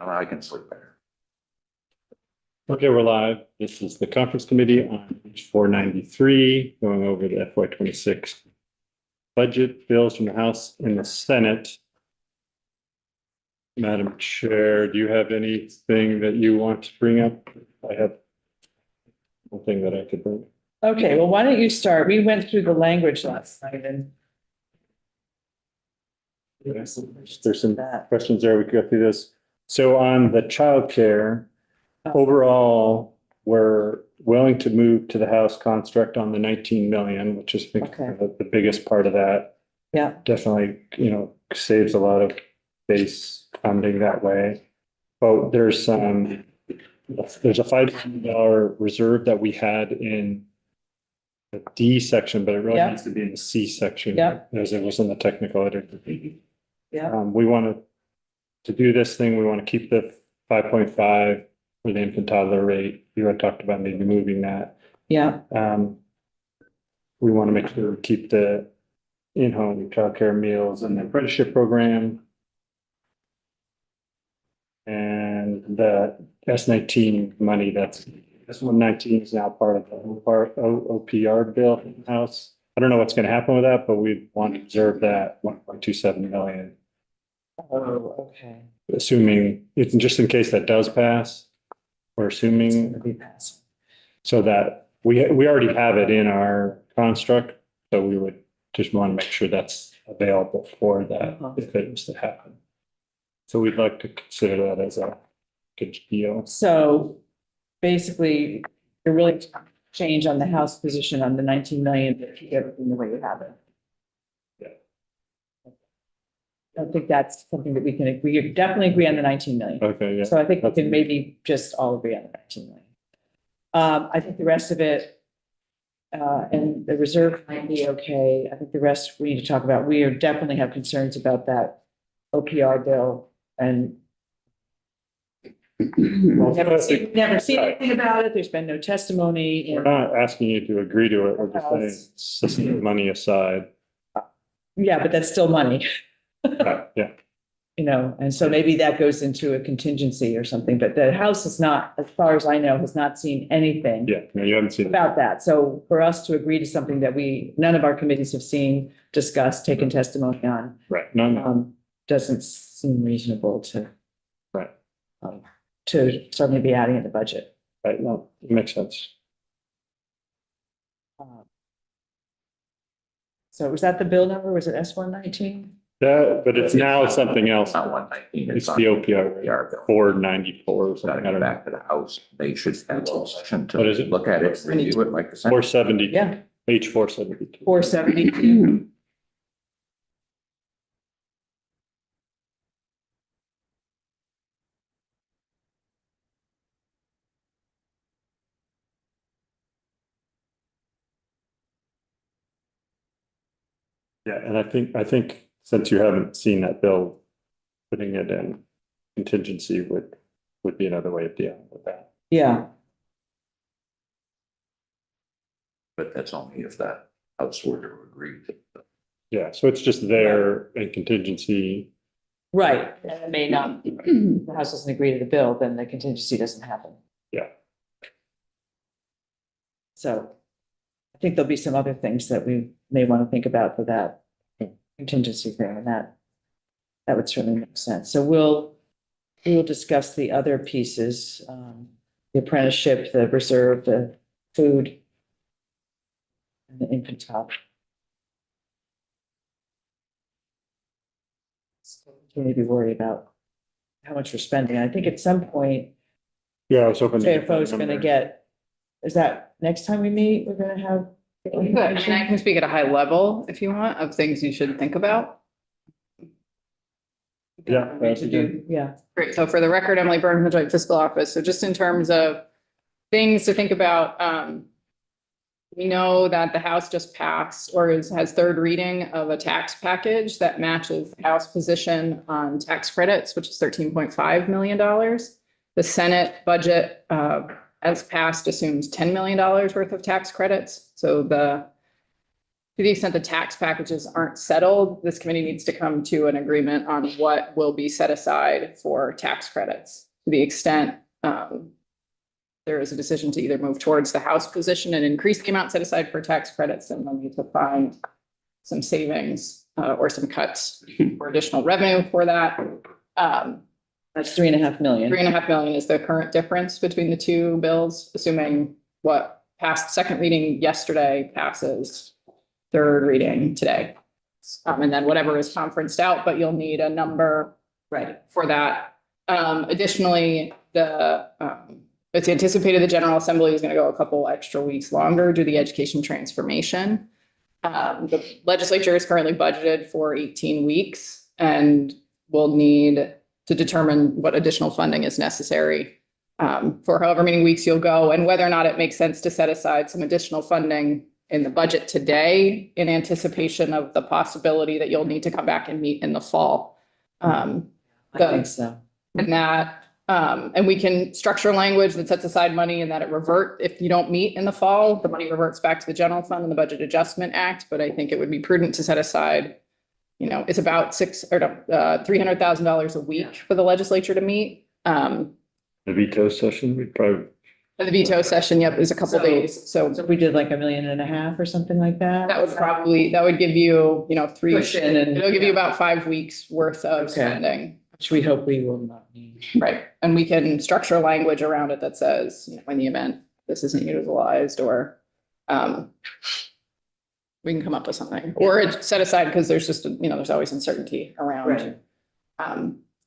I can sleep better. Okay, we're live. This is the conference committee on H.493, going over the FY26 budget bills from the House and the Senate. Madam Chair, do you have anything that you want to bring up? I have one thing that I could bring. Okay, well, why don't you start? We went through the language last night and There's some questions there. We could go through this. So on the childcare, overall, we're willing to move to the House construct on the 19 million, which is I think Okay. the biggest part of that. Yeah. Definitely, saves a lot of base funding that way. But there's a $5 million reserve that we had in the D section, but it really Yeah. needs to be in the C section. Yeah. As it was in the technical edit. Yeah, We want to do this thing, we want to keep the 5.5 for the infant toddler rate. You had talked about maybe moving that. yeah, We want to make sure we keep the in-home childcare meals and the apprenticeship program. And the S19 money that's, S119 is now part of the OPR bill in the House. I don't know what's going to happen with that, but we want to reserve that 1.27 million. oh, okay. Assuming it's just in case that does pass, we're assuming Be passed. so that we already have it in our construct. So we would just want to make sure that's available for that if it was to happen. So we'd like to consider that as a good deal. So basically, you're really change on the House position on the 19 million, but keep everything the way you have it. I think that's something that we can agree, definitely agree on the 19 million. Okay, yeah. So I think we can maybe just all agree on the 19 million. I think the rest of it, and the reserve might be okay. I think the rest we need to talk about. We definitely have concerns about that OPR bill and never seen anything about it. There's been no testimony. We're not asking you to agree to it. We're just saying set money aside. Yeah, but that's still money. Right, yeah. And so maybe that goes into a contingency or something, but the House is not, as far as I know, has not seen anything Yeah, no, you haven't seen it. about that. So for us to agree to something that none of our committees have seen, discussed, taken testimony on, Right, no. doesn't seem reasonable to. Right. To suddenly be adding in the budget. Right, no, it makes sense. So was that the bill number? Was it S119? Yeah, but it's now something else. Not 119. It's the OPR, OPR bill. 494 or Got something. to I go don't back know. to the House. They should have a session to What is it? look at it, review it like the Senate. 470. Yeah. H472. 472. Yeah, and I think since you haven't seen that bill, putting it in contingency would be another way of dealing with that. Yeah, But that's only if that House were to agree to. Yeah, so it's just there in contingency. right. And it may not, the House doesn't agree to the bill, then the contingency doesn't happen. Yeah. So I think there'll be some other things that we may want to think about for that contingency thing, and that would certainly make sense. So we will discuss the other pieces, the apprenticeship, the reserve, the food, and the infant top. We may be worried about how much we're spending. I think at some point, Yeah, I was hoping. to get that JFO is going to number. get, is that next time we meet, we're going to have? Good. I mean, I can speak at a high level if you want of things you should think about. Yeah, that'd To be do, good. yeah. Great. So for the record, Emily Byrne from the Joint Fiscal Office. So just in terms of things to think about, we know that the House just passed or has third reading of a tax package that matches the House position on tax credits, which is $13.5 million. The Senate budget, as passed, assumes $10 million worth of tax credits. So the to the extent the tax packages aren't settled, this committee needs to come to an agreement on what will be set aside for tax credits. To the extent there is a decision to either move towards the House position and increase the amount set aside for tax credits, and we'll need to find some savings or some cuts for additional revenue for that. That's 3.5 million. 3.5 million is the current difference between the two bills, assuming what passed second reading yesterday passes third reading today. And then whatever is conferenced out, but you'll need a number Right. for that. Additionally, it's anticipated the General Assembly is going to go a couple extra weeks longer due to the education transformation. The legislature is currently budgeted for 18 weeks and will need to determine what additional funding is necessary for however many weeks you'll go, and whether or not it makes sense to set aside some additional funding in the budget today in anticipation of the possibility that you'll need to come back and meet in the fall. I think so. And we can structure language that sets aside money and that it revert, if you don't meet in the fall, the money reverts back to the general fund and the Budget Adjustment Act. But I think it would be prudent to set aside, it's about $300,000 a week for the legislature to meet. The veto session, we'd probably, The veto session, yep, is a couple days. So if we did like 1.5 million or something like that. that would give you, three, Cushion and- it'll give you about 5 weeks worth of Okay. spending. Which we hope we will not need. Right. And we can structure language around it that says, in the event this isn't utilized, or we can come up with something, or it's set aside because there's just, there's always uncertainty around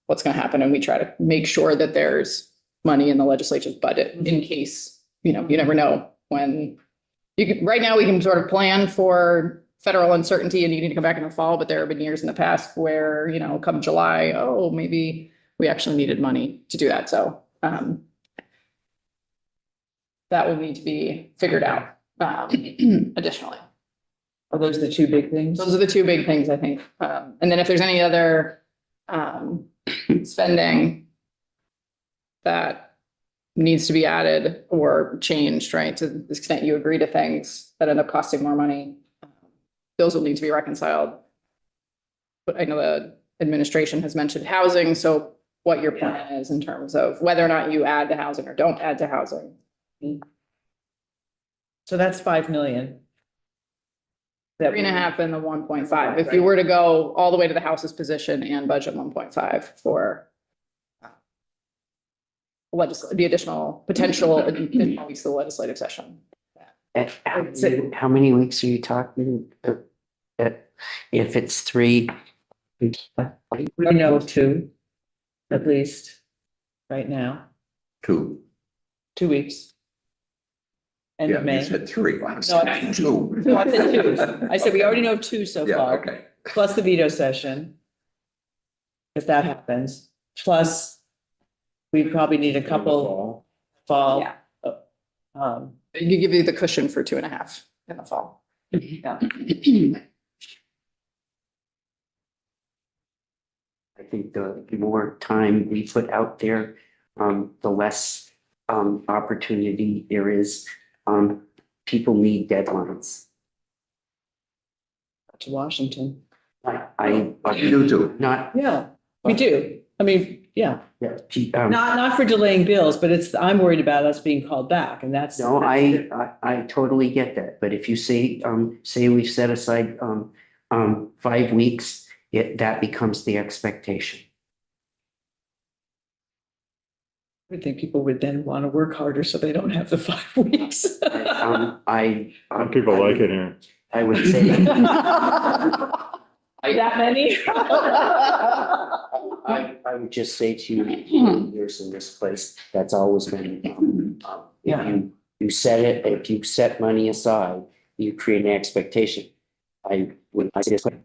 what's going to happen. And we try to make sure that there's money in the legislature's budget in case, you never know when right now we can sort of plan for federal uncertainty and needing to come back in the fall, but there have been years in the past where, come July, maybe we actually needed money to do that. So that will need to be figured out additionally. Are those the two big things? Those are the two big things, I think. And then if there's any other spending that needs to be added or changed, right, to the extent you agree to things that end up costing more money, those will need to be reconciled. But I know the administration has mentioned housing, so what your plan is in terms of whether or not you add to housing or don't add to housing. So that's 5 million. 3.5 and the 1.5. If you were to go all the way to the House's position and budget 1.5 for the additional potential additional weeks of the legislative session. How many weeks are you talking? If it's 3? We know of 2, at least, right now, 2. 2 weeks. End Yeah, of you May. said 3. I was No, saying 2. No, I said 2. I said we already know 2 so Yeah, far, okay. plus the veto session. If that happens, plus we probably need a couple fall. Yeah. Um, You give you the cushion for 2.5 in the fall. yeah. I think the more time we put out there, the less opportunity there is. People need deadlines. To Washington. I You too. not, Yeah, we do. I mean, yeah, yeah, not for delaying bills, but I'm worried about us being called back, and that's. no, I totally get that, but if you say we've set aside 5 weeks, that becomes the expectation. I would think people would then want to work harder so they don't have the 5 weeks. Some people like it here. I would say. That many? I would just say to you, years in this place, that's always been, Yeah. you set it, if you set money aside, you create an expectation. I say this way,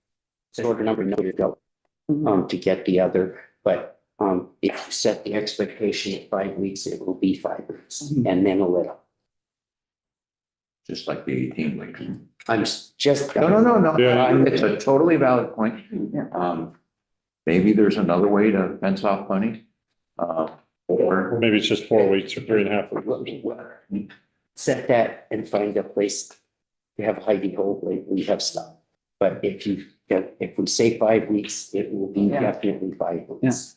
shorter number, no to go, to get the other, but, if you set the expectation at 5 weeks, it will be 5 weeks, and then a little. Just like the 18 weeks. I'm just. No. Yeah. It's a totally valid point. Maybe there's another way to fence off money. Or Maybe it's just 4 weeks or 3.5 weeks. Set that and find a place you have a hidey hole, we have stuff. But if we say 5 weeks, it will be Yeah. definitely 5 weeks.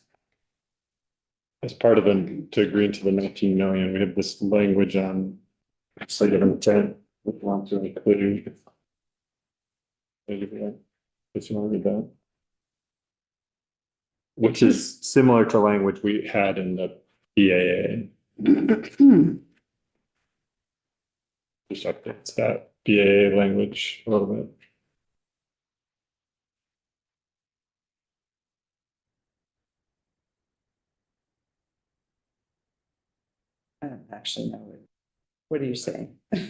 As part of the, to agree to the 19 million, we have this language on site of intent. We want to include. If you want to read that. Which is similar to language we had in the BAA. Just updates that BAA language a little bit. I don't actually know. What are you saying? I'm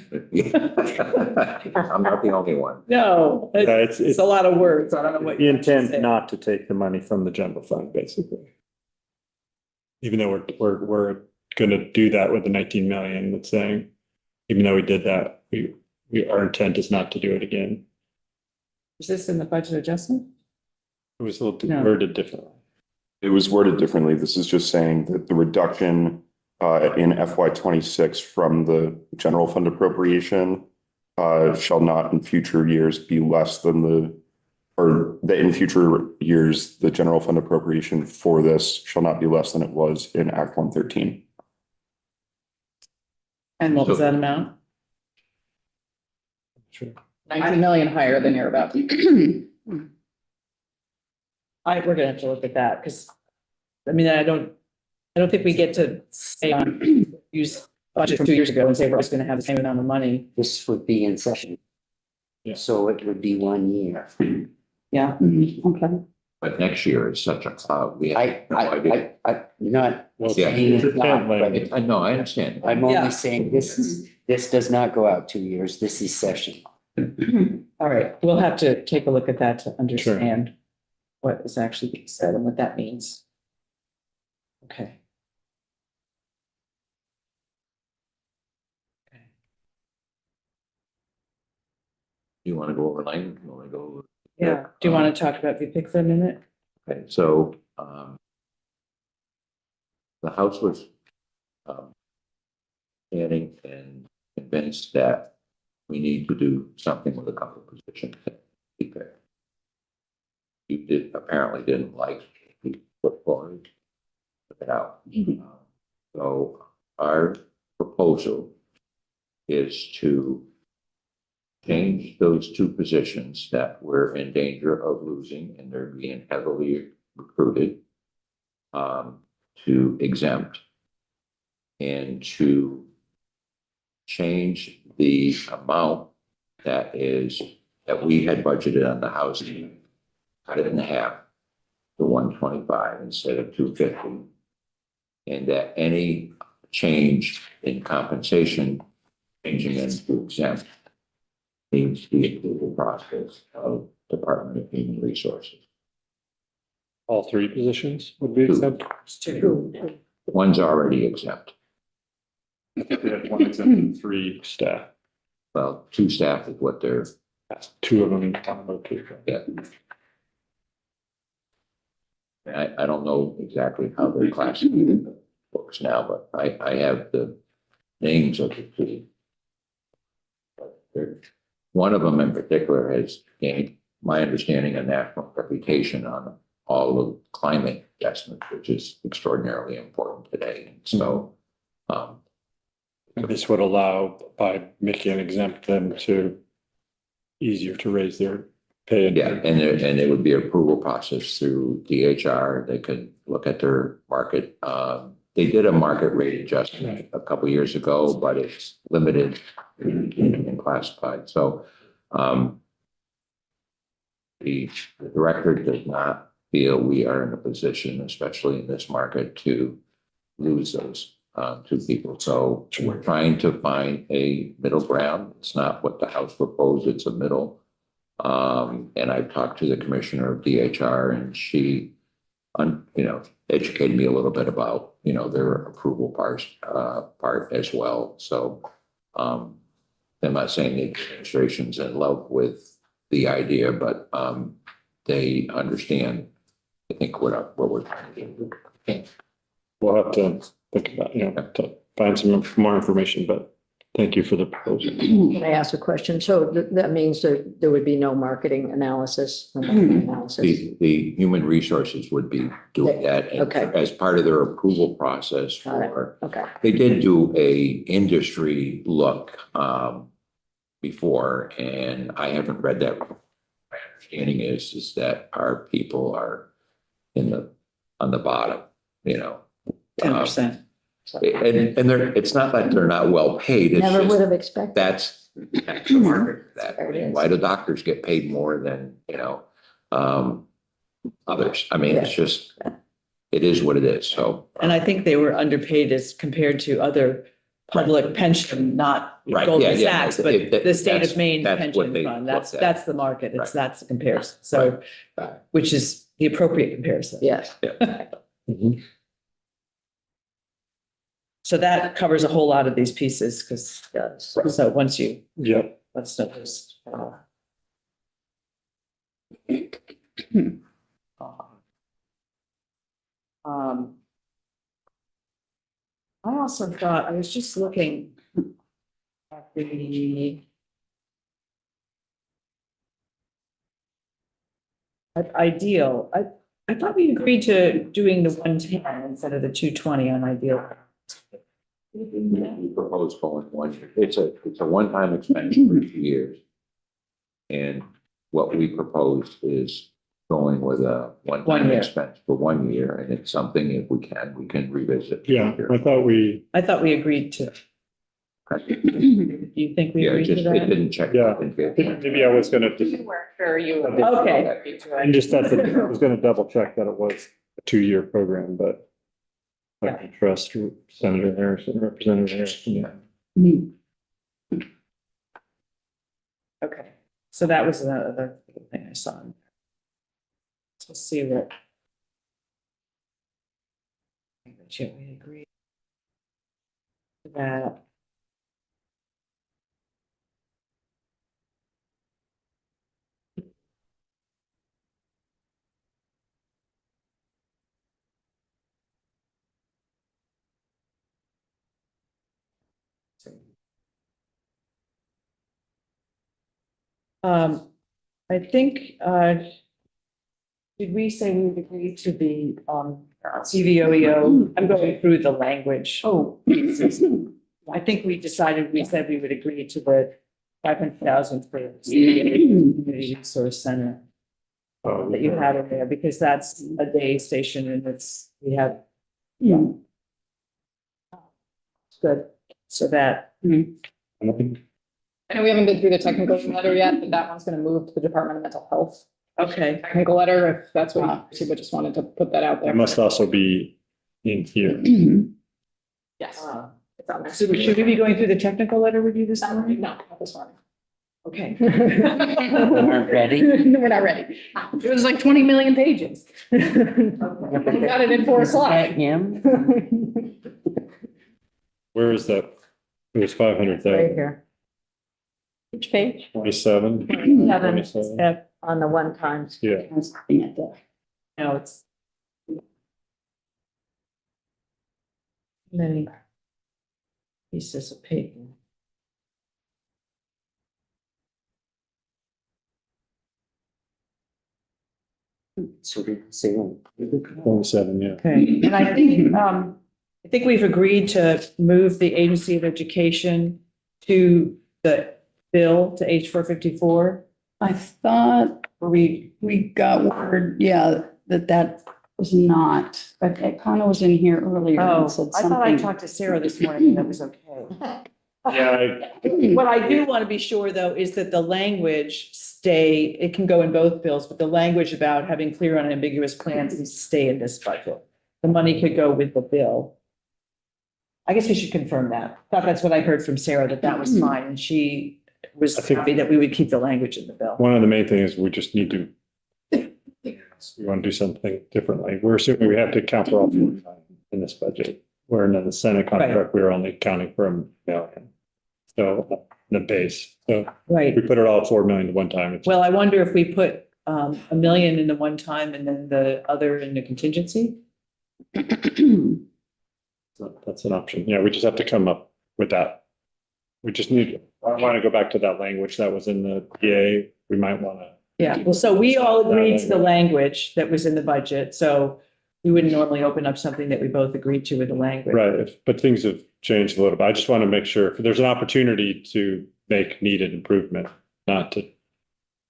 not the only one. No, it's- it's a lot of words. I don't know what. The you're actually intent saying. not to take the money from the general fund, basically. Even though we're gonna do that with the 19 million, it's saying, even though we did that, our intent is not to do it again. Is this in the budget adjustment? It was a little No. worded differently. It was worded differently. This is just saying that the reduction in FY 26 from the general fund appropriation shall not in future years be less than or that in future years, the general fund appropriation for this shall not be less than it was in Act 113. And what was that amount? Sure. 19 million higher than you're about. We're gonna have to look at that, because, I mean, I don't think we get to say, use budget 2 years ago and say we're just gonna have the same amount of money. This would be in session. Yeah. So it would be 1 year. Yeah, okay. But next year is such a cloud. We have no idea. Not Well, Yeah. saying it's it's not, intent but language. I know, I understand. I'm Yeah. only saying this does not go out 2 years. This is session. All right, we'll have to take a look at that to understand what is actually being said and what that means. Okay. You want to go over language? You want to go? over- Yeah, do you want to talk about VPIC for a minute? Okay, so, the House was, standing and convinced that we need to do something with a couple of positions. You apparently didn't like the put forward, took it out. So our proposal is to change those two positions that we're in danger of losing, and they're being heavily recruited, to exempt, and to change the amount that we had budgeted on the house, cut it in half to 125 instead of 250. And that any change in compensation, changing into exempt, needs to be through the process of Department of Human Resources. All 3 positions would be exempt. One's already exempt. We have 1 exempt and 3 staff. Well, 2 staff is what they're, 2 of them in combo people. yeah. I don't know exactly how they're classifying the books now, but I have the names of the 2. One of them in particular has gained, my understanding, a national reputation on all of climate adjustment, which is extraordinarily important today. So, This would allow, by making an exempt, them to easier to raise their pay. yeah, and it would be an approval process through DHR. They could look at their market. They did a market rate adjustment a couple years ago, but it's limited in classified. So, the director does not feel we are in a position, especially in this market, to lose those 2 people. So we're trying to find a middle ground. It's not what the House proposed, it's a middle. And I talked to the commissioner of DHR, and she, educated me a little bit about, their approval part as well. So, I'm not saying the administration's in love with the idea, but, they understand, I think, what we're trying to do. We'll have to think about, to find some more information, but Thank you for the proposal. Can I ask a question? So that means that there would be no marketing analysis? No marketing analysis? The human resources would be doing that and Okay. as part of their approval process Got it. for, Okay, they did do a industry look before, and I haven't read that. My understanding is that our people are on the bottom, you know. 10%. And it's not that they're not well paid. It's never would just have expected. that's the market for that. There it is. Why do doctors get paid more than, you know, others? I mean, it's just, it is what it is. So. And I think they were underpaid as compared to other public pension, not Right, Goldman yeah, Sachs, but the state of Maine that's what pension they fund. looked at. That's the market. Right. That's the comparison. So, Right. which is the appropriate comparison. Yes. Mhm. So that covers a whole lot of these pieces because, so once you, Yep. let's not just. I also thought, I was just looking at the ideal. I thought we agreed to doing the 110 instead of the 220 on ideal. We propose going 1 year. It's a one-time expense for 2 years. And what we propose is going with a 1 one-time year. expense for 1 year. And it's something, if we can revisit. Yeah, I thought we, I thought we agreed to. Do you think we Yeah, agreed to just, it that? didn't check. Yeah. Didn't get- maybe I was gonna, You weren't sure you. Okay. I just thought that I was gonna double check that it was a 2-year program, but I can trust Senator Harrison, Representative Harrison. Yeah. Okay, so that was another thing I saw. Let's see what. Should we agree? That. I think, did we say we would agree to the, CVOEO? I'm going through the language. Oh. I think we decided, we said we would agree to the 500,000 for the Community Resource Center Oh, that you had in there, because that's a day station and we have. Good, so that, I know we haven't been through the technical letter yet, but that one's gonna move to the Department of Mental Health. okay, Technical letter, if that's what you, but just wanted to put that out there. It must also be in here. Yes. It's on there. so should we be going through the technical letter review this morning? No, not this morning. Okay. Aren't ready? No, we're not ready. It was like 20 million pages. We got it at 4 o'clock. Him? Where is that? It was Right 500,000, here, Which page? 27. 27 Step, on the one times. Yeah, no, it's. Many pieces of paper. So we say, 27, yeah. Okay, and I think we've agreed to move the Agency of Education to the bill to H.454. I thought we got word, yeah, that was not, but it kind of was in here earlier Oh, and said I thought I something. talked to Sarah this morning and that was okay. Yeah, What I do want to be sure, though, is that the language stay, it can go in both bills, but the language about having clear and ambiguous plans needs to stay in this budget. The money could go with the bill. I guess we should confirm that. Thought that's what I heard from Sarah, that was fine, and she was I think- happy that we would keep the language in the bill. one of the main things, we just need to, we want to do something differently. We're assuming we have to account for all 4 in this budget. Where in the Senate contract, we're only accounting for $1 million. So the base, so Right. we put it all at 4 million at one time. It's- Well, I wonder if we put $1 million in the one time and then the other in the contingency? That's an option. Yeah, we just have to come up with that we just need, I want to go back to that language that was in the PA. We might want to. Yeah, well, so we all agreed to the language that was in the budget, so we wouldn't normally open up something that we both agreed to with the language. Right, but things have changed a little bit. I just want to make sure there's an opportunity to make needed improvement, not to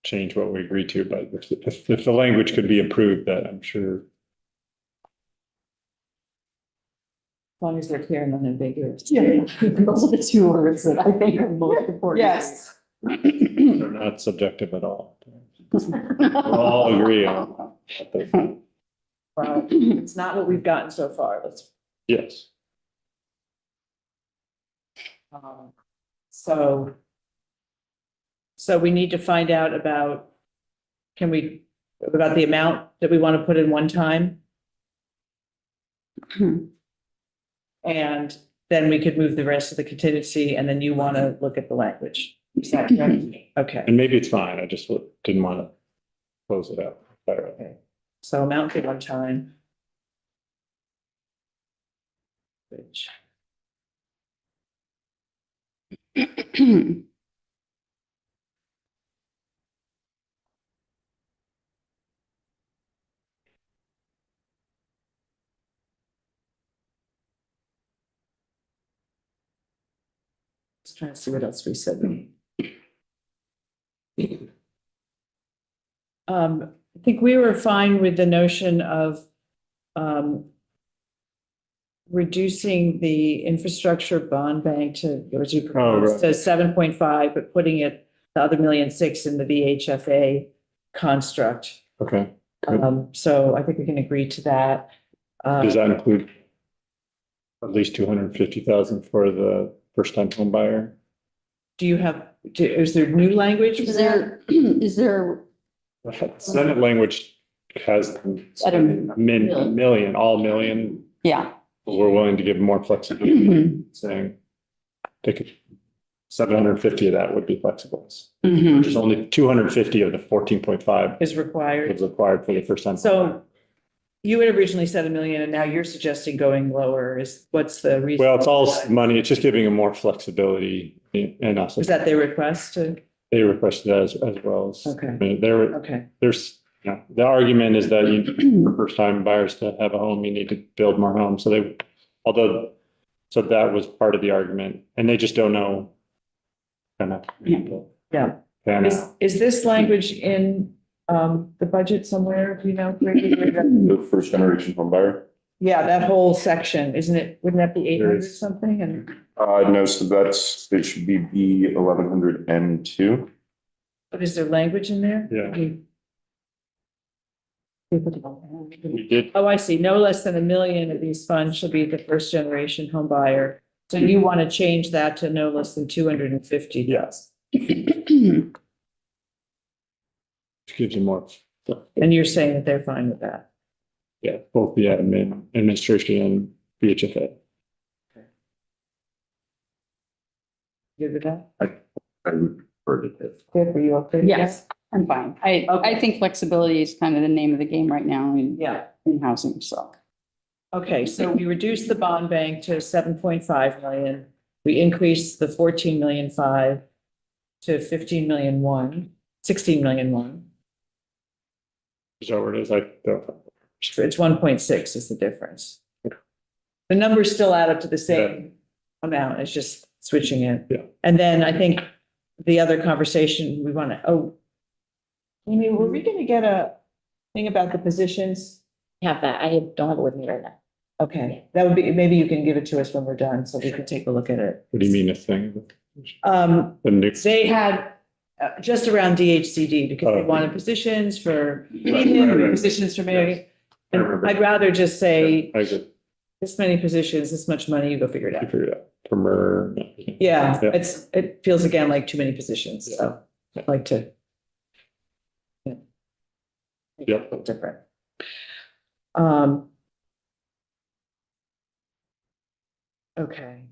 change what we agreed to, but if the language could be improved, that I'm sure. As long as they're clear and unambiguous. Yeah, those are the two words that I think are most important. Yes. They're not subjective at all. We'll all agree on. Well, it's not what we've gotten so far. Yes. So we need to find out about, about the amount that we want to put in one time? And then we could move the rest of the contingency, and then you want to look at the language. Is that correct? Okay. And maybe it's fine. I just didn't want to close it out. Okay. So amount for one time. Which. Just trying to see what else we said. I think we were fine with the notion of reducing the infrastructure bond bank to, as you proposed, to 7.5, but putting it, the other 1.6 million in the VHFA construct. Okay. So I think we can agree to that. Does that include at least 250,000 for the first time home buyer? Do you have, is there new language? Is there, Senate language has At a million, all million. yeah. We're willing to give more flexibility, saying they could 750 of that would be flexible. There's only 250 of the 14.5 Is required. was required for the first time. So you had originally said 1 million and now you're suggesting going lower. What's the reason? Well, it's all money. It's just giving them more flexibility and also. Is that their request to? They requested that as well as. Okay. I mean, Okay. there's, you know, the argument is that for first time buyers to have a home, you need to build more homes. So so that was part of the argument and they just don't know. Kind of. Yeah. And Is this language in the budget somewhere? Do you know? The first generation home buyer? Yeah, that whole section, wouldn't that be 800 is. something? And No, so it should be B 1102. but is there language in there? Yeah. we did, Oh, I see. No less than 1 million of these funds shall be the first generation home buyer. So you want to change that to no less than 250? yes. Gives you more. And you're saying that they're fine with that? Yeah, both the administration and VHFA. Good with that? I would prefer to this. Good, were you okay? with Yes, I'm fine. I Okay. think flexibility is kind of the name of the game right now that? Yeah. in housing, so. Okay, so we reduced the bond bank to 7.5 million. We increased the 14.5 million to 15.1 million, 16.1 million. Is that what it is? It's 1.6 is the difference. The numbers still add up to the same amount. It's just switching it. Yeah. And then I think the other conversation we want to, Amy, were we going to get a thing about the positions? Have that. I don't have it with me right now. Okay, that would be, maybe you can give it to us when we're done so we can take a look at it. What do you mean a thing? The They had just around DHCD because they wanted positions for women, positions for Mary. And I'd rather just say this many positions, this much money, you go figure it out. Figure it out. From Yeah, it feels again like too many positions, so I'd like to. Make it a little different. Okay.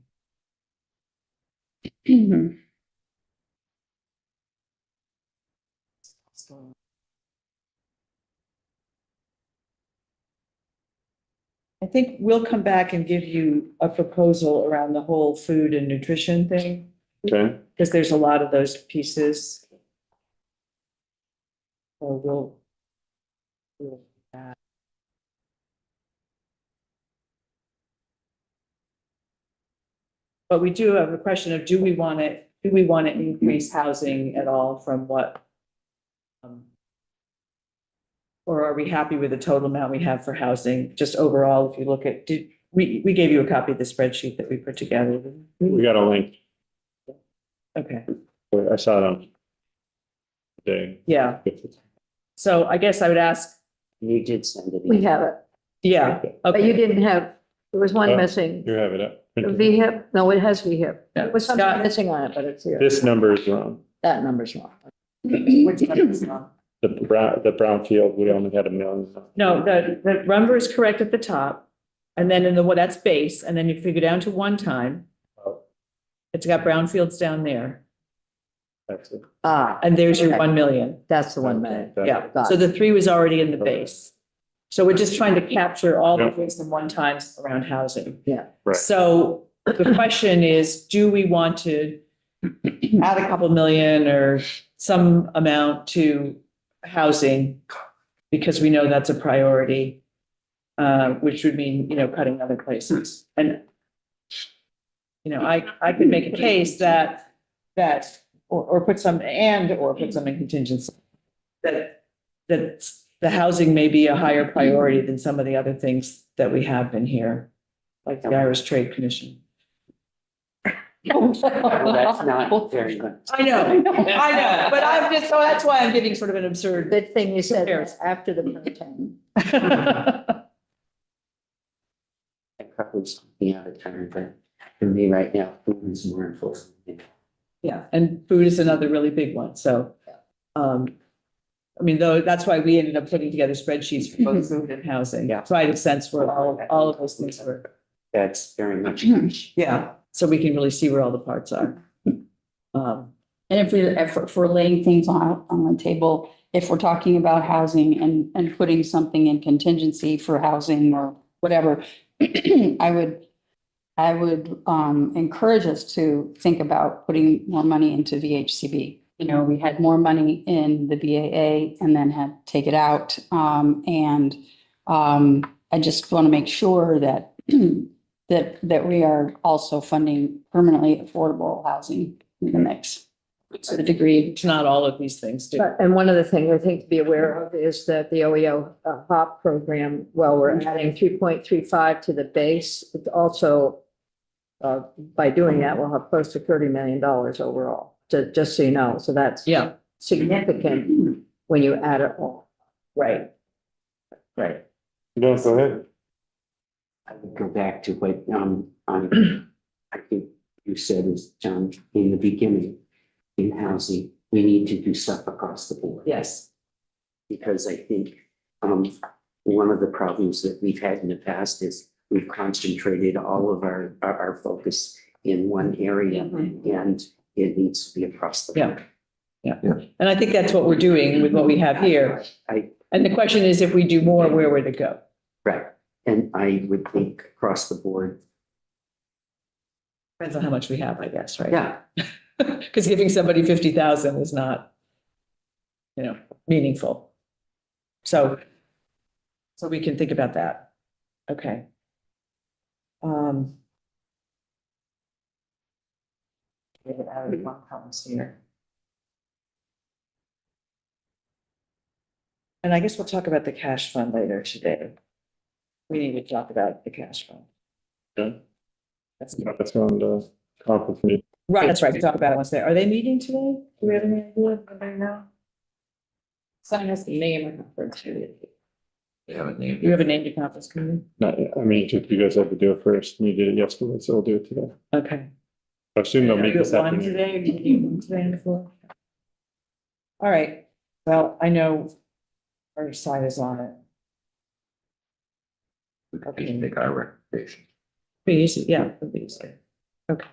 I think we'll come back and give you a proposal around the whole food and nutrition thing. Okay, because there's a lot of those pieces. So we'll but we do have a question of, do we want to increase housing at all from what? Or are we happy with the total amount we have for housing, just overall, if you look at, we gave you a copy of the spreadsheet that we put together. we got a link. Okay, I saw it on today. yeah, so I guess I would ask, You did send it. in. We have it, yeah, but you okay. didn't have, there was one Oh. missing. You have it up. VHIP, no, it has VHIP. Yeah. There was something Scott- missing on it, but it's here. This number is wrong. That number's wrong. Which one is wrong? The brownfield, we only had 1 million. No, the number is correct at the top, and then in the, what, that's base, and then you figure down to one time. It's got brownfields down there, That's it. Ah, and there's your Okay. 1 million. that's the one, man. Yeah, Got so it. the 3 was already in the base. So we're just trying to capture all the Yeah. things in one times around housing. Yeah. Right. So the question is, do we want to add a couple million or some amount to housing? Because we know that's a priority, which would mean, cutting other places. And, I could make a case that, or put some in contingency. That the housing may be a higher priority than some of the other things that we have in here, like the Irish Trade Commission. Well, that's not very much. I know, but I'm just, so that's why I'm giving sort of an absurd. Good thing you said that Comparison. after the presentation. I probably something out of time, but for me right now, food is more important. Yeah, and food is another really big one, so. I mean, though, that's why we ended up putting together spreadsheets for both food and housing. Yeah. Try to sense where all of those things were. That's very much. Yeah, so we can really see where all the parts are. And if we're laying things on the table, if we're talking about housing and putting something in contingency for housing or whatever, I would encourage us to think about putting more money into VHCB. We had more money in the BAA and then had to take it out. I just want to make sure that that we are also funding permanently affordable housing in the mix to the degree. It's not all of these things, do. And one of the things I think to be aware of is that the OEO HOP program, while we're adding 3.35 to the base, it's also, by doing that, we'll have close to $30 million overall, just so you know. So that's Yeah, significant when you add it all. right. Right. No, go ahead. I would go back to what, I think you said is, John, in the beginning, in housing, we need to do stuff across the board. Yes. Because I think, one of the problems that we've had in the past is we've concentrated all of our focus in one area and it needs to be across the board. Yeah. And I think that's what we're doing with what we have here. And the question is, if we do more, where would it go? Right, and I would think across the board, Depends on how much we have, I guess, right? yeah, Because giving somebody 50,000 is not, meaningful. So we can think about that. Okay. Get it out of one columns here. And I guess we'll talk about the cash fund later today. We need to talk about the cash fund. Okay. That's That's on the conference meeting. right. That's right. We talk about it once there. Are they meeting today? Do we have any idea? Anybody know? Sign us the name of the conference. They haven't named You it. have a named a conference committee? Not yet. I mean, you guys had to do it first. You did it yesterday, so we'll do it today. Okay. I assume they'll meet You this have one afternoon. today, or you need one today and before? All right, well, I know our side is on it. We can make our recommendation. Be easy, yeah, it'll be easy. Okay.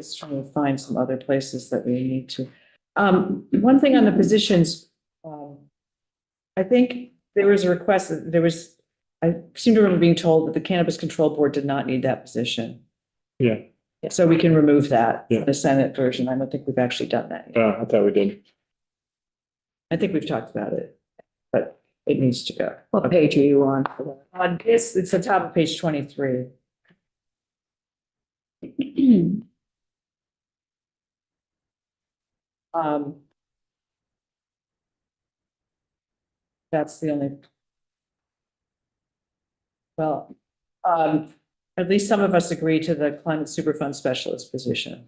Just trying to find some other places that we need to. One thing on the positions, I think there was a request, I seem to remember being told that the Cannabis Control Board did not need that position. Yeah. So we can remove that, Yeah. the Senate version. I don't think we've actually done that yet. I thought we did. I think we've talked about it, but it needs to go. What page are you on for that? On this, it's the top of page 23. That's the only. Well, at least some of us agree to the climate superfund specialist position.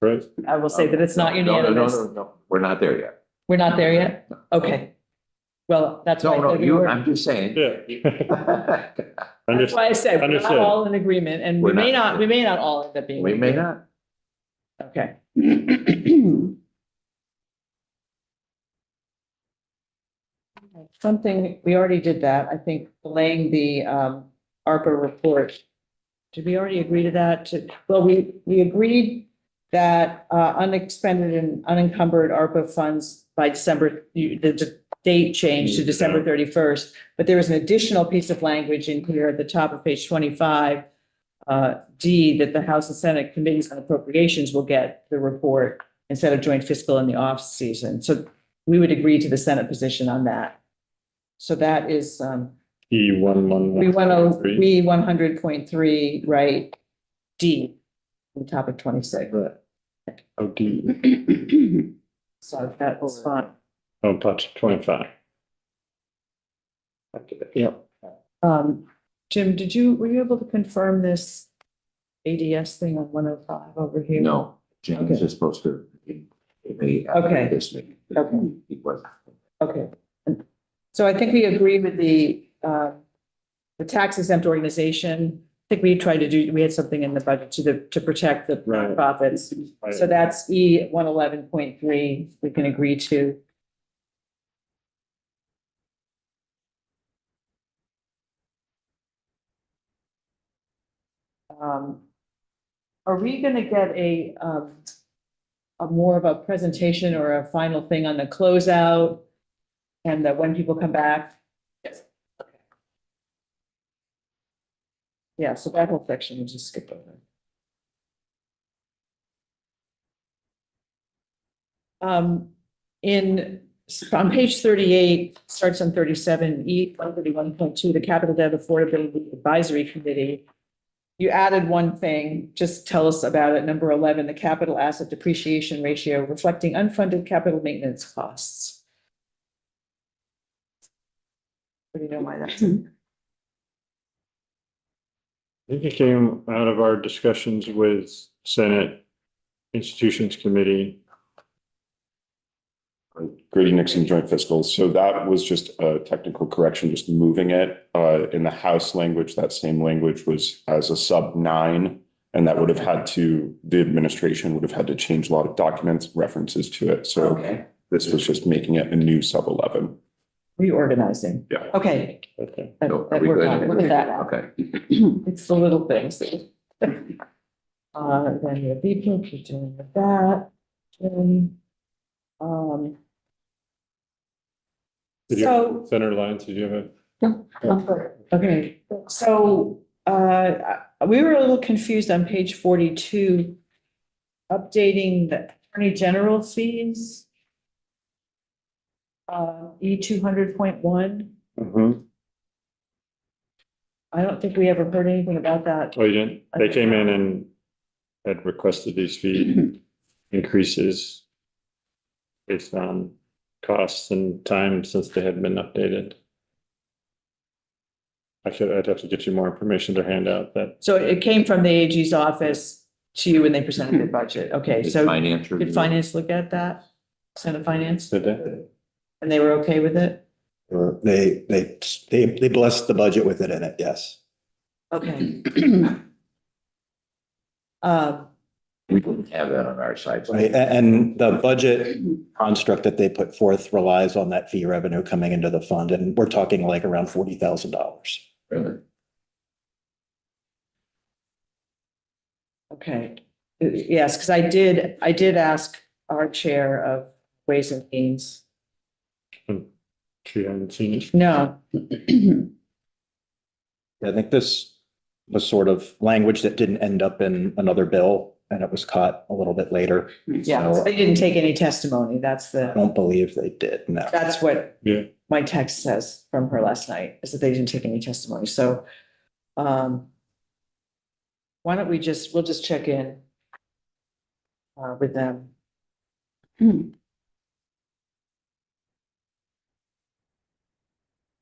Right. I will say that it's not No, no, unanimous. no, we're not there yet. We're not there yet? Okay. Well, that's why. No, I said we were- I'm just saying. Yeah. That's why I said we're not Understood. all in agreement, and we We're may not. not all end up being. We in may agreement. not. Okay. Something, we already did that, I think, delaying the ARPA report. Did we already agree to that? Well, we agreed that unexpended and unencumbered ARPA funds by December, the date changed to December 31st, but there was an additional piece of language in here at the top of page 25, D, that the House and Senate committees on appropriations will get the report instead of joint fiscal in the off season. So we would agree to the Senate position on that. So that is, we want to, we 100.3, right, D, on top of 26. Oh, D. So that was fine. Oh, touch 25. Yep. Jim, were you able to confirm this ADS thing on 105 over here? No, James Okay. is supposed to. Okay. This meeting. Okay. He wasn't. Okay. So I think we agree with the tax exempt organization. I think we tried to do, we had something in the budget to protect the Right. profits. So that's E 111.3, we can agree to. Are we gonna get a more of a presentation or a final thing on the closeout? And that when people come back? Yes. Yeah, so that whole section, we'll just skip over. On page 38, starts on 37, E 131.2, the Capital Debt Affordability Advisory Committee. You added one thing, just tell us about it. Number 11, the capital asset depreciation ratio reflecting unfunded capital maintenance costs. What do you know why that's? I think it came out of our discussions with Senate Institutions Committee. Grady Nixon joint fiscal. So that was just a technical correction, just moving it. In the House language, that same language was as a sub 9. And that would have had to, the administration would have had to change a lot of documents, references to it. So Okay, this was just making it a new sub 11. reorganizing. Yeah. Okay. Okay. That- So are that we we're good? fine with that. Okay. It's the little things. Then the VP, you're doing with that. Did you So- have Senator Lyons, did you have Okay, so we were a little confused on page 42. Updating the Attorney General fees. E 200.1. a? I don't think we ever heard anything about that. Oh, you didn't? They came in and had requested these fee increases based on costs and time since they had been updated. I'd have to get you more information to hand out that. So it came from the AG's office to you when they presented their budget. Okay, Did so finance did review? finance look at that? Senate Finance, Did they? and they were okay with it? They blessed the budget with it in it, yes. Okay. We didn't have that on our side. Right, and the budget construct that they put forth relies on that fee revenue coming into the fund, and we're talking like around $40,000. Really? Okay, Yes, because I did ask our chair of Ways and Means. She hadn't seen it. No, I think this was sort of language that didn't end up in another bill and it was caught a little bit later. yeah, So they didn't take any testimony. That's I the, don't believe they did, no. that's what Yeah. my text says from her last night, is that they didn't take any testimony. So, why don't we'll just check in with them.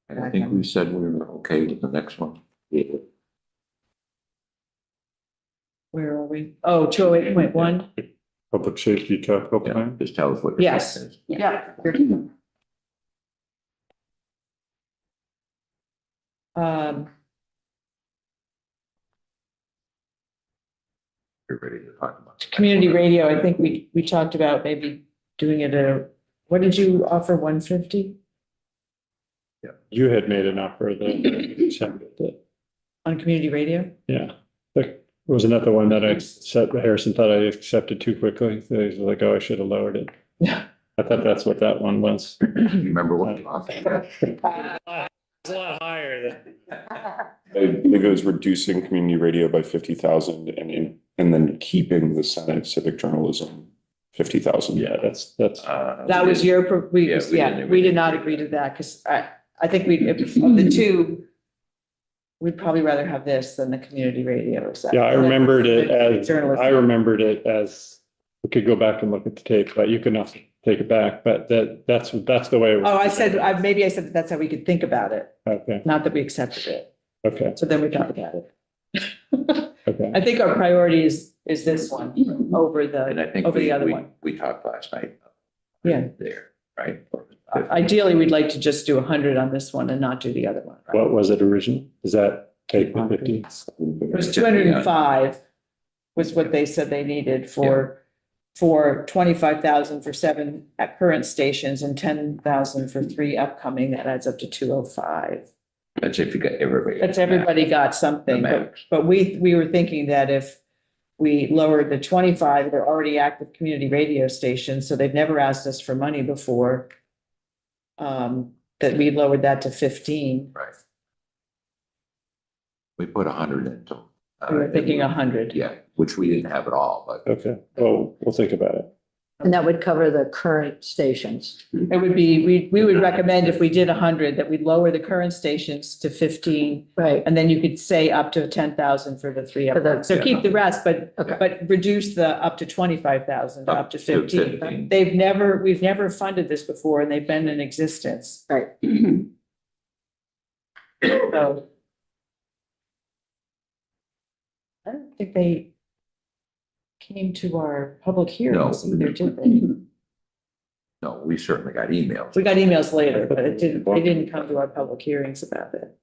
And I think we said we were okay with the next one. Yeah. Where are we? Oh, 208.1? Public safety capital Yeah, plan. just tell us what. your Yes. plan is. Yeah. Um, You're ready to talk about. community radio, I think we talked about maybe doing it what did you offer, 150 You had made an offer that accepted it. on community radio? Yeah. Like, wasn't that the one that I said, Harrison thought I accepted too quickly? So he's like, oh, I should have lowered it. Yeah. I thought that's what that one was. Remember what you offered? It's a lot higher than. I believe it was reducing community radio by 50,000 and then keeping the Senate civic journalism 50,000. Yeah, that's. That was your, we did not agree to that, because I think of the two, we'd probably rather have this than the community radio. Is that- Yeah, I remembered it as, Journalism. I remembered it as, we could go back and look at the tape, but you can also take it back, but that's the way. it was. Oh, maybe I said that's how we could think about it, Okay, not that we accepted it. okay, So then we talked about it. okay. I think our priority is this one over And I the, think over the other we one. talked last night. Yeah. There, right? Ideally, we'd like to just do 100 on this one and not do the other one. Right? What was it originally? Is that take the 50? It was 205 was what they said they needed for 25,000 for 7 at current stations and 10,000 for 3 upcoming. That adds up to 205. That's if you got everybody. That's everybody got something, The but, max. but we were thinking that if we lowered the 25, they're already active community radio stations, so they've never asked us for money before. That we lowered that to 15. Right. We put 100 into. We were thinking 100. Yeah, which we didn't have at all, but Okay, well, we'll think about it. And that would cover the current stations. It would be, we would recommend if we did 100, that we'd lower the current stations to 15. Right. And then you could say up to 10,000 for the 3 For the- up. So keep the rest, but, Okay. but reduce the up to 25,000 to up to 15. 15. We've never funded this before and they've been in existence. Right. So. I don't think they came to our public hearings either, did they? no, we certainly got emails. We got emails later, but they didn't come to our public hearings about it.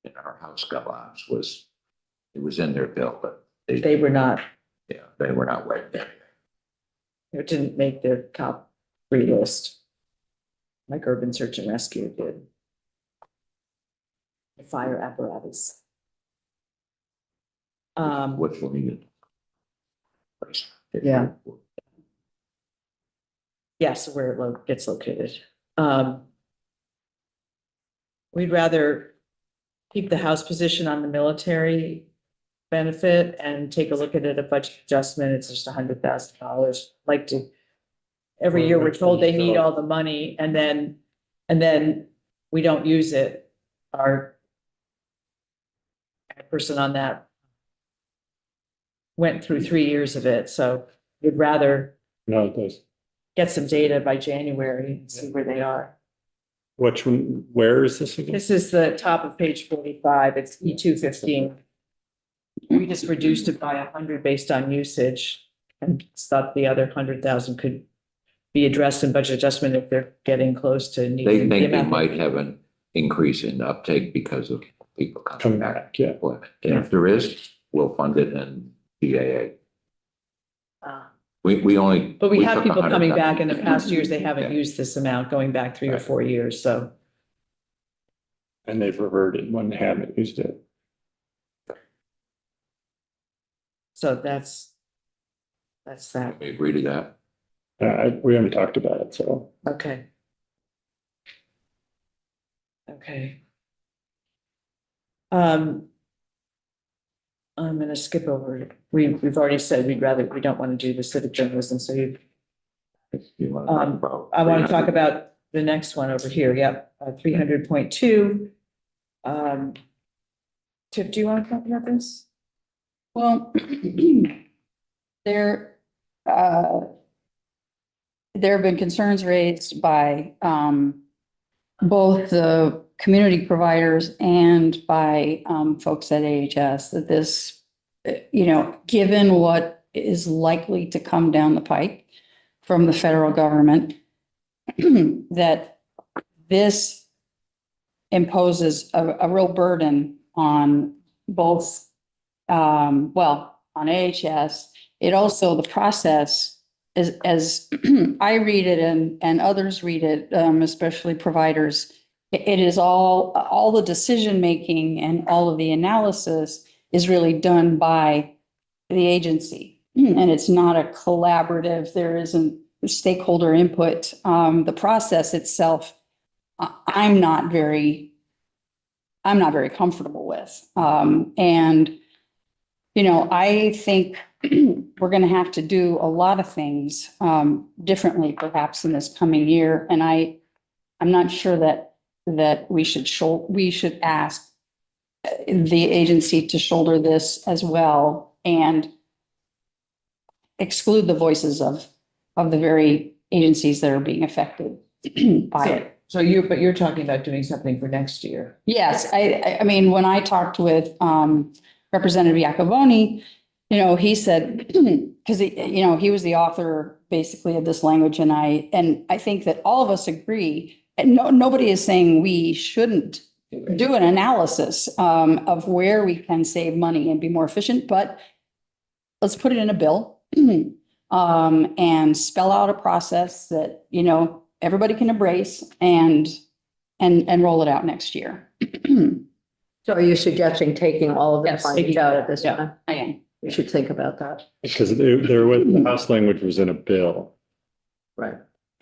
And our house gallons it was in their bill, but They were not, they were not wet. it didn't make their top 3 list. Like Urban Search and Rescue did. The fire apparatus. Which will need it. Yeah. Yes, where it gets located. We'd rather keep the House position on the military benefit and take a look at it, a budget adjustment. It's just $100,000. Like to, every year we're told they need all the money and then we don't use it. Our person on that went through 3 years of it, so we'd rather No, it does. get some data by January and see where they are. Which one, where is this again? This is the top of page 45. It's E215. We just reduced it by 100 based on usage and thought the other 100,000 could be addressed in budget adjustment if they're getting close to They needing. the think they amount. might have an increase in uptake because of people coming Coming back. back, yeah. And if there is, we'll fund it in GAA. We only. But we have took people coming 100,000. back in the past years. They haven't Yeah. used this amount going back 3 or 4 years, so. And they've reverted when they haven't used it. So that's that. We agree to that. We haven't talked about it, so. Okay. Okay. I'm gonna skip over, we've already said we don't want to do the civic journalism, so You want to talk Um, about? I want to talk about the next one over here, yep, 300.2. Tiff, do you want to talk about this? Well, there, there have been concerns raised by, both the community providers and by, folks at AHS that this, given what is likely to come down the pike from the federal government, that this imposes a real burden on both, well, on AHS. It also, the process is, as I read it and others read it, especially providers, it is all the decision-making and all of the analysis is really done by the agency. And it's not a collaborative, there isn't stakeholder input. The process itself, I'm not very comfortable with. And, I think we're going to have to do a lot of things differently perhaps in this coming year. And I'm not sure that we should ask the agency to shoulder this as well and exclude the voices of the very agencies that are being affected by it. So you're talking about doing something for next year. Yes, I mean, when I talked with Representative Iacovoni, he said, because he was the author basically of this language, and I think that all of us agree, and nobody is saying we shouldn't do an analysis of where we can save money and be more efficient, but let's put it in a bill and spell out a process that, everybody can embrace and roll it out next year. So are you suggesting taking all of the Yes. findings out at this Yeah. time? I am. We should think about that. Because there was, the House language was in a bill. Right.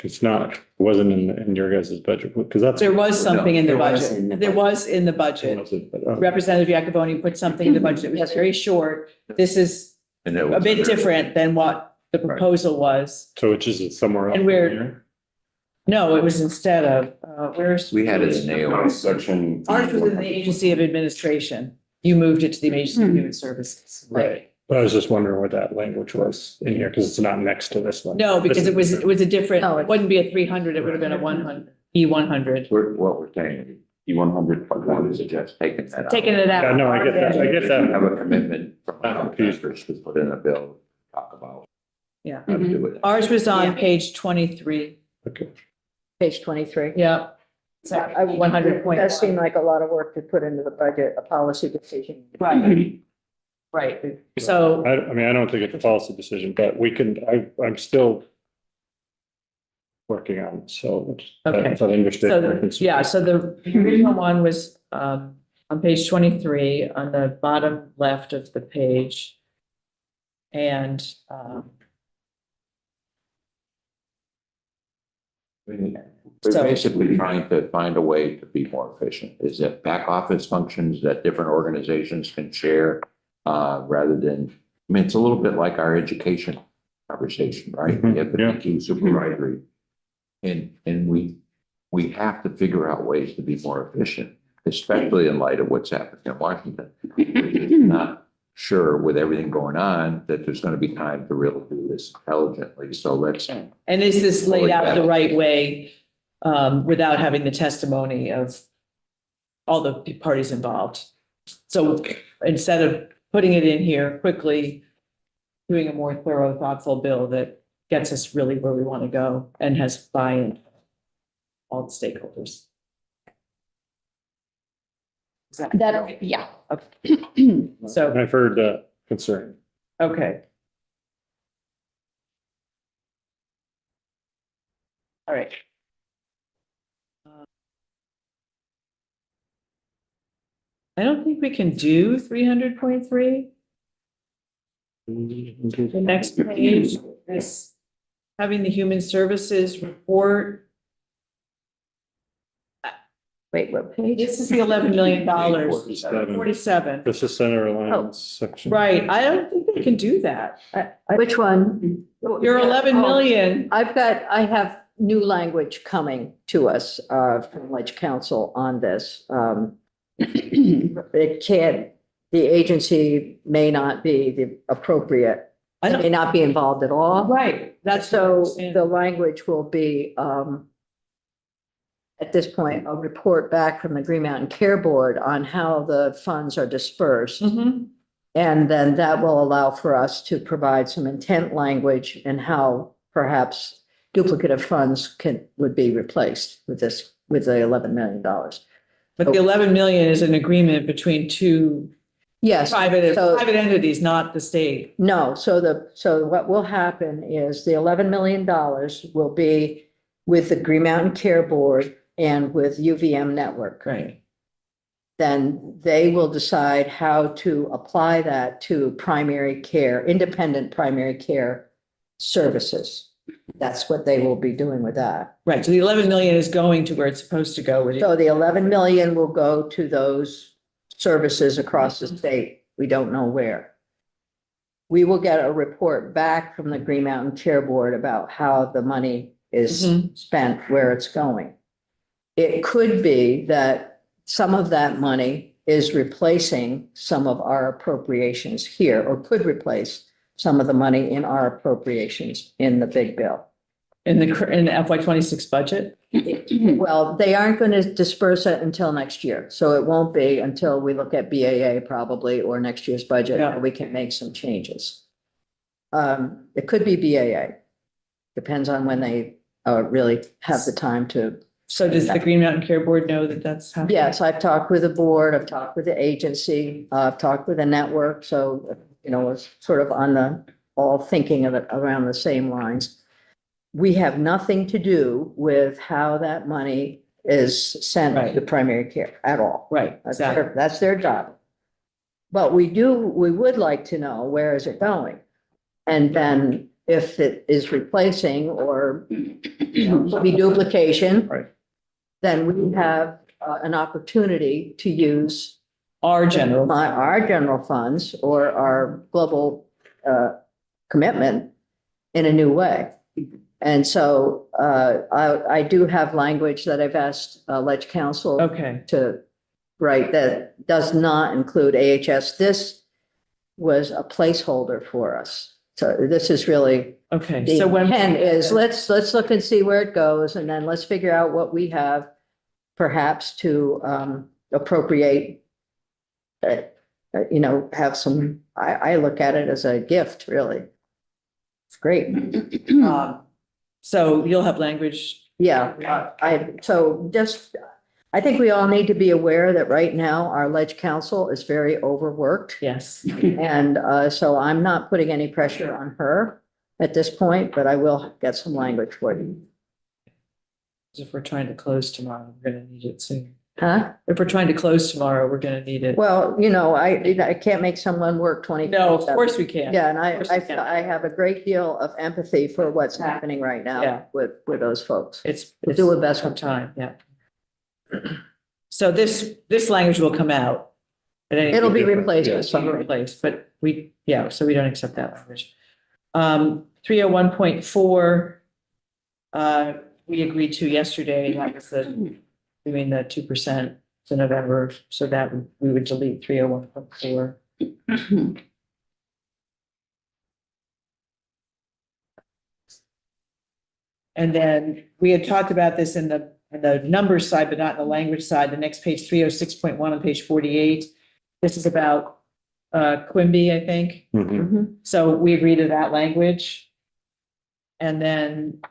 It's not, it wasn't in your guys' budget, because that's. There was something in the There was in the budget. There was in the budget. Representative Iacovoni put something in the budget. It was very short. This is And it a was bit under- different than what the proposal was. So it's just somewhere else. And we're- in here? No, it was instead of, where's? We had it in AOS. Section. Ours was in the Agency of Administration. You moved it to the Agency of Human Services. Right. But I was just wondering what that language was in here, because it's not next to this one. No, because it was a different, No, it wouldn't be a 300, it would have been a 100, E100. What we're saying, E100. one is just taking that out. Taking it out. Yeah, no, I get that, I get Have that. a commitment from I'm our confused. members to put in a bill, talk about Yeah. how to do it. Ours was on Yeah. page 23. Okay. Page 23. Yeah. I- 100 point. That seemed like a lot of work to put into the budget, a policy decision. Right. Right. So, I mean, I don't think it's a policy decision, but we can, I'm still working on it, so. Okay. I understand. so the original one was on page 23 on the bottom left of the page. And We're So- basically trying to find a way to be more efficient. Is it back office functions that different organizations can share rather than, I mean, it's a little bit like our education conversation, right? We have the Yeah. PQ supervisory. And we have to figure out ways to be more efficient, especially in light of what's happening in Washington. We're just not sure with everything going on that there's going to be time to really do this intelligently. So let's. and is this laid out the right way without having the testimony of all the parties involved? So instead of putting it in here quickly, doing a more thorough, thoughtful bill that gets us really where we want to go and has buy-in all the stakeholders. That, yeah. So, I've heard the concern. okay. All right. I don't think we can do 300.3. The next page is having the human services report. Wait, what page? This is the $11 million. 47. 47. This is center alliance section. Right, I don't think they can do that. Which one? Your 11 million. I have new language coming to us, from Ledge Council on this. It can't, the agency may not be the appropriate, I may don't, not be involved at all. right, that's what I So understand. the language will be, at this point, a report back from the Green Mountain Care Board on how the funds are dispersed. Mhm. And then that will allow for us to provide some intent language and how perhaps duplicative funds would be replaced with this, with the $11 million. But the 11 million is an agreement between two Yes. private so- entities, not the state. No, so what will happen is the $11 million will be with the Green Mountain Care Board and with UVM Network. Right. Then they will decide how to apply that to primary care, independent primary care services. That's what they will be doing with that. Right, so the 11 million is going to where it's supposed to go with it. So the 11 million will go to those services across the state. We don't know where. We will get a report back from the Green Mountain Care Board about how the money is Mhm. spent, where it's going. It could be that some of that money is replacing some of our appropriations here, or could replace some of the money in our appropriations in the big bill. In the FY 26 budget? Well, they aren't going to disperse it until next year, so it won't be until we look at BAA probably, or next year's budget, Yeah. that we can make some changes. It could be BAA. Depends on when they really have the time to. So does the Green Mountain Care Board know that that's happening? Yes, I've talked with the board, I've talked with the agency, I've talked with the network, so, it's sort of on the, all thinking of it around the same lines. We have nothing to do with how that money is sent Right. to primary care at all. Right, exactly. That's their job. But we would like to know, where is it going? And then if it is replacing or be duplication. Right. Then we have an opportunity to use Our general. our general funds or our global commitment in a new way. And so I do have language that I've asked Ledge Council Okay, to write that does not include AHS. This was a placeholder for us. So this is really, okay. the So when. intent is, let's look and see where it goes, and then let's figure out what we have perhaps to appropriate. Have some, I look at it as a gift, really. It's great. So you'll have language. Yeah, I think we all need to be aware that right now our Ledge Council is very overworked. Yes. And so I'm not putting any pressure on her at this point, but I will get some language for you. If we're trying to close tomorrow, we're gonna need it soon. Huh? If we're trying to close tomorrow, we're gonna need it. Well, I can't make someone work 20. No, of course we can. Yeah, and Of course we can. I have a great deal of empathy for what's happening right Yeah. now with those folks. It's. We'll do the best we of time, yeah. So this language will come out. It'll be replaced with Some something. replaced, but so we don't accept that language. 301.4, we agreed to yesterday, that was doing the 2% to November, so that we would delete 301.4. And then we had talked about this in the numbers side, but not in the language side. The next page, 306.1 on page 48. This is about Quimby, I think. Mhm. Mhm. So we agree to that language. And then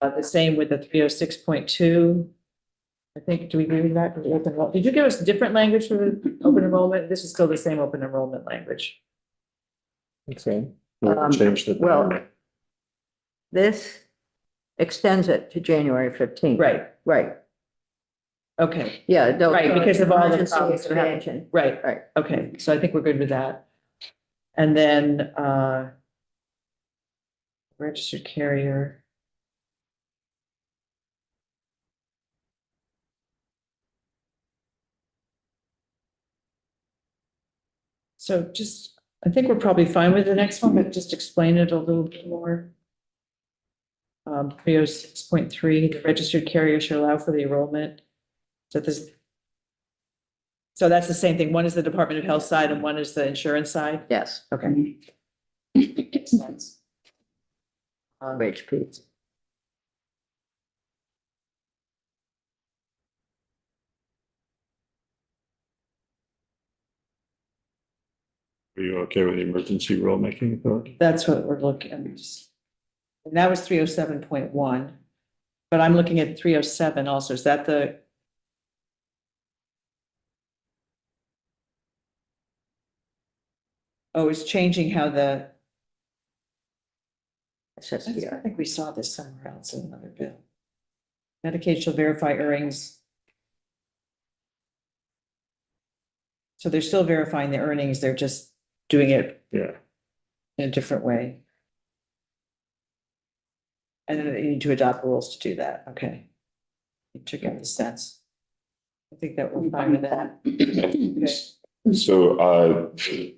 the same with the 306.2. I think, do we agree with that? Did you give us different language for the open enrollment? This is still the same open enrollment language. Okay. We'll change the. Well, this extends it to January 15th. Right. Okay, Yeah. Right, because of all the emergency problems that happened. expansion. right. Right. Okay, so I think we're good with that. And then, registered carrier. So just, I think we're probably fine with the next one, but just explain it a little bit more. 306.3, the registered carrier shall allow for the enrollment. So this. So that's the same thing. One is the Department of Health side and one is the insurance side. Yes, Okay. Makes sense. HP. Are you okay with the emergency rulemaking authority? That's what we're looking at. And that was 307.1. But I'm looking at 307 also. Is that the? Oh, it's changing how the. I think we saw this somewhere else in another bill. Medicaid shall verify earnings. So they're still verifying the earnings, they're just doing it Yeah. in a different way. And then they need to adopt rules to do that, okay. To get the sense. I think that we're fine with that. Okay. So,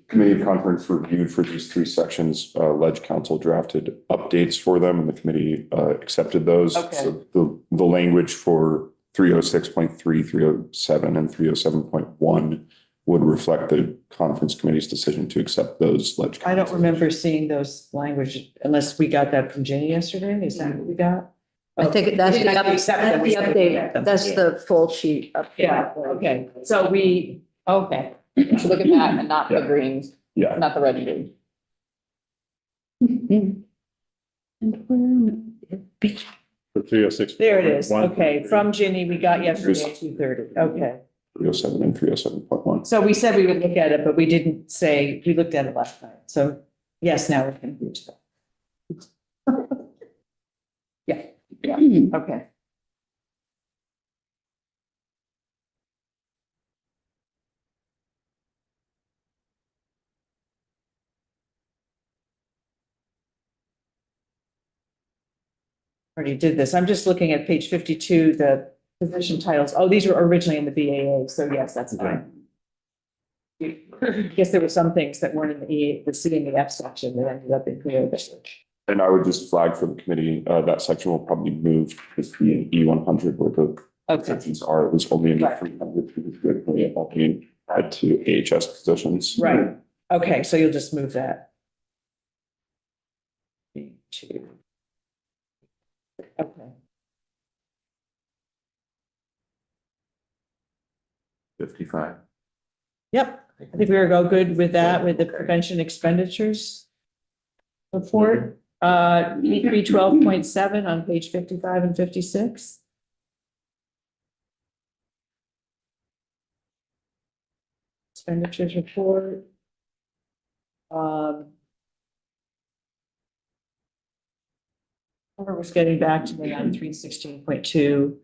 committee of conference reviewed for these three sections, Ledge Council drafted updates for them and the committee, accepted those. Okay. So the language for 306.3, 307 and 307.1 would reflect the conference committee's decision to accept those Ledge. I don't Council. remember seeing those language unless we got that from Ginny yesterday, is that what we got? I think that's the We didn't accept them, we said we update, accept them. that's the full sheet. Yeah, okay, so we, Okay, so look at that and not the Yeah. green, Yeah. not the red and green. For 306. there it is, 1. okay, from Ginny, we got yesterday at 2:30, okay. 307 and 307.1. So we said we would look at it, but we didn't say, we looked at it last night, so yes, now we can reach that. Yeah, okay. Already did this, I'm just looking at page 52, the position titles, oh, these were originally in the BAA, so yes, that's fine. I guess there were some things that weren't in the E, the C and the F section that ended up in here. And I would just flag for the committee, that section will probably move to the E100 where the Okay, sections are, it was only in the Right. 300 previously, all being added to AHS positions. right, okay, so you'll just move that. Two. Okay. 55. Yep, I think we were go good with that, with the prevention expenditures. Report, E 312.7 on page 55 and 56. Expenditures report. Robert was getting back to me on 316.2.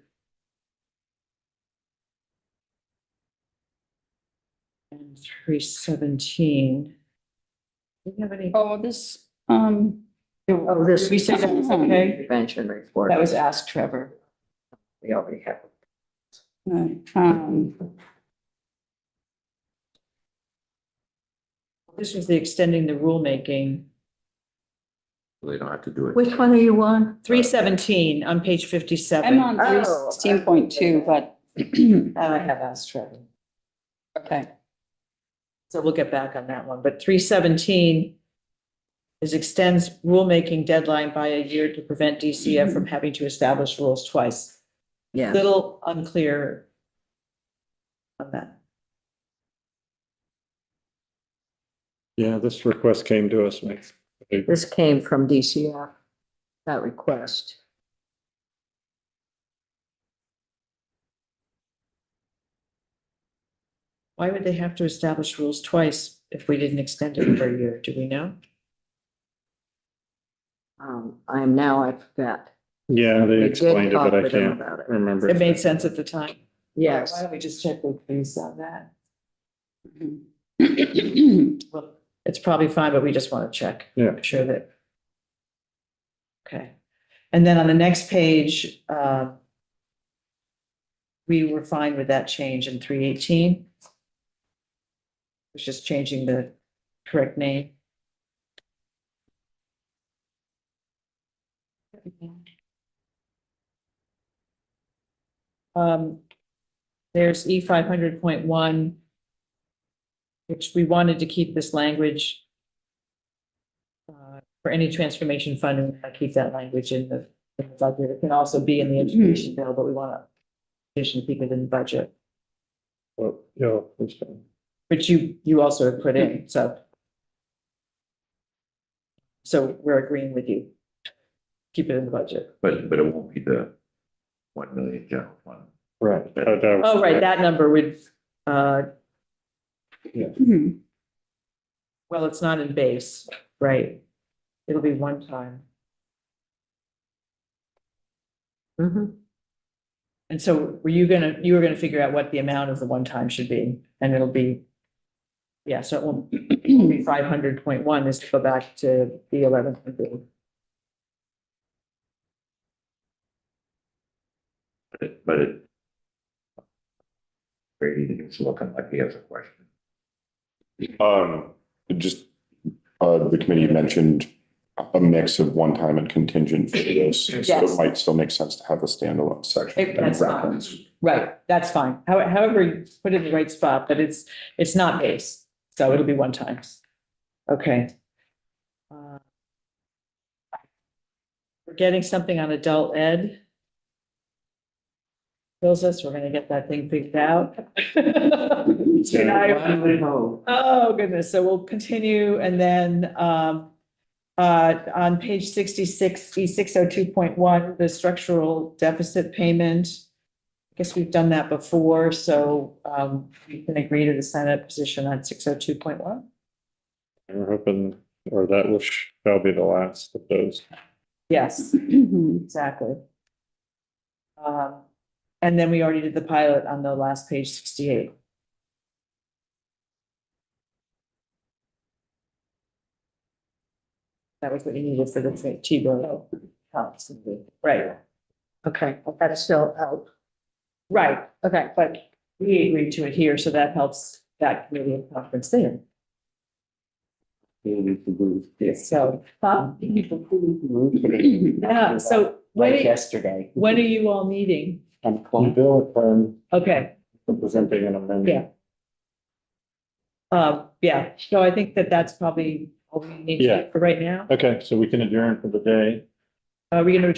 And 317. Do you have any? Oh, this, Oh, this. We said that was okay. Prevention report. That was Ask Trevor. We already have. This was the extending the rulemaking. They don't have to do it. Which one are you on? 317 on page 57. I'm on Oh. 316.2, but, I have Ask Trevor. okay. So we'll get back on that one, but 317 is extends rulemaking deadline by a year to prevent DCF from having to establish rules twice. Yeah. Little unclear on that. Yeah, this request came to us. This came from DCF, that request. Why would they have to establish rules twice if we didn't extend it for a year? Do we know? I forgot. Yeah, they We did explained it, talk but I with them can't about it. remember. It made sense at the time. Yes. Why don't we just check with police on that? Well, it's probably fine, but we just want to check. Yeah. Make sure that. Okay. And then on the next page, we were fine with that change in 318. It's just changing the correct name. There's E 500.1, which we wanted to keep this language for any transformation fund, and keep that language in the budget. It can also be in the education bill, but we want to keep it in the budget, Well, yeah, that's fine. which you also have put in, so. So we're agreeing with you. Keep it in the budget. But it won't be the 1 million general fund. Right. Oh, right, that number would, well, it's not in base, right? It'll be one time. And so you were gonna figure out what the amount of the one time should be, and it'll be. Yeah, so it won't be 500.1, is to go back to the 1100. But it. Brady is looking like he has a question. Just, the committee mentioned a mix of one-time and contingent for this. So Yes. it might still make sense to have a standalone section. That's fine. Right, that's fine. However, you put it in the right spot, but it's not base, so it'll be one times. Okay. We're getting something on adult ed. Tells us we're gonna get that thing figured out. Oh, goodness, so we'll continue, and then, on page 66, E 602.1, the structural deficit payment. I guess we've done that before, so, we can agree to the Senate position on 602.1. We're hoping, or that shall be the last of those. Yes, exactly. And then we already did the pilot on the last page, 68. That was what you needed for the T-bill. Right, Okay, that's still out. right, Okay, but we agreed to it here, so that helps that committee and conference there. So, yeah, so Like yesterday. when are you all meeting? And You bill it Okay, for presenting an amendment. yeah. Yeah, so I think that's probably all we need to Yeah. do for right now. Okay, so we can adjourn for the day. Are we gonna adjourn